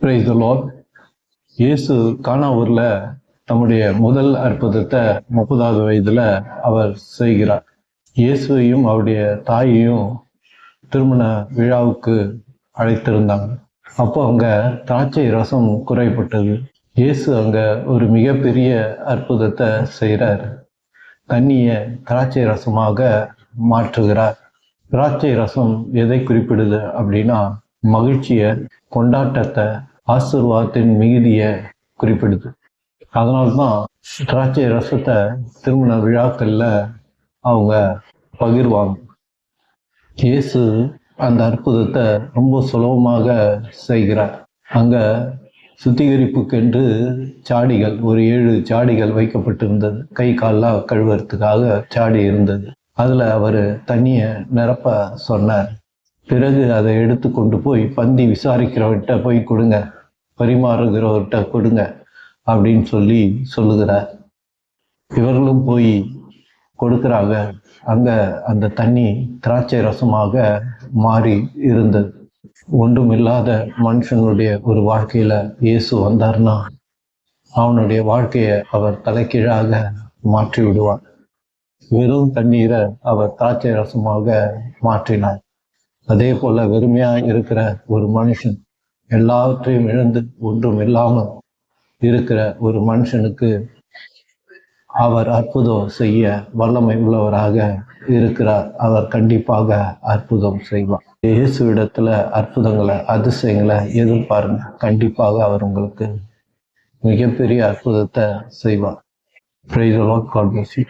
Praise the Lord. இயேசு கானா ஊர்ல தம்முடைய முதல் அற்புதத்தை 30வது வயதுல அவர் செய்கிறார். இயேசுவையும் அவருடைய தாயையும் திருமண விழாவுக்கு அழைத்திருந்தாங்க. அப்போ அங்க திராட்சை ரசம் குறைப்பட்டது. இயேசு அங்க ஒரு மிகப்பெரிய அற்புதத்தை செய்கிறார். தண்ணியை திராட்சை ரசமாக மாற்றுகிறார். திராட்சை ரசம் எதை குறிப்பிடுது அப்படின்னா, மகிழ்ச்சியை, கொண்டாட்டத்தை, ஆசீர்வாதத்தின் மிகுதியை குறிப்பிடுது. அதனால்தான் திராட்சை ரசத்தை திருமண விழாக்கள்ல அவங்க பகிர்வாங்க. இயேசு அந்த அற்புதத்தை ரொம்ப சுலபமாக செய்கிறார். அங்க சுத்திகரிப்புக்கென்று சாடிகள், ஒரு 7 சாடிகள் வைக்கப்பட்டிருந்தது. கை கால்லாம் கழுவுறதுக்காக சாடி இருந்தது. அதுல அவர் தண்ணியை நிரப்ப சொன்னார். பிறகு அதை எடுத்து கொண்டு போய் பந்தி விசாரிக்கிறவர்கிட்ட போய் கொடுங்க, பரிமாறுகிறவர்கிட்ட கொடுங்க அப்படின்னு சொல்லுகிறார். இவர்களும் போய் கொடுக்கிறாங்க. அங்க அந்த தண்ணி திராட்சை ரசமாக மாறி இருந்தது. ஒன்றுமில்லாத மனுஷனுடைய ஒரு வாழ்க்கையில இயேசு வந்தார்னா அவனுடைய வாழ்க்கையை அவர் தலைகீழாக மாற்றி விடுவார். வெறும் தண்ணீரை அவர் திராட்சை ரசமாக மாற்றினார். அதே போல வெறுமையா இருக்கிற ஒரு மனுஷன், எல்லாவற்றையும் இழந்து ஒன்றும் இல்லாமல் இருக்கிற ஒரு மனுஷனுக்கு அவர் அற்புதம் செய்ய வல்லமை உள்ளவராக இருக்கிறார். அவர் கண்டிப்பாக அற்புதம் செய்வார். இயேசுவிடத்துல அற்புதங்களை, அதிசயங்களை எதிர்பாருங்க. கண்டிப்பாக அவர் உங்களுக்கு மிகப்பெரிய அற்புதத்தை செய்வார். Praise the Lord. God bless you.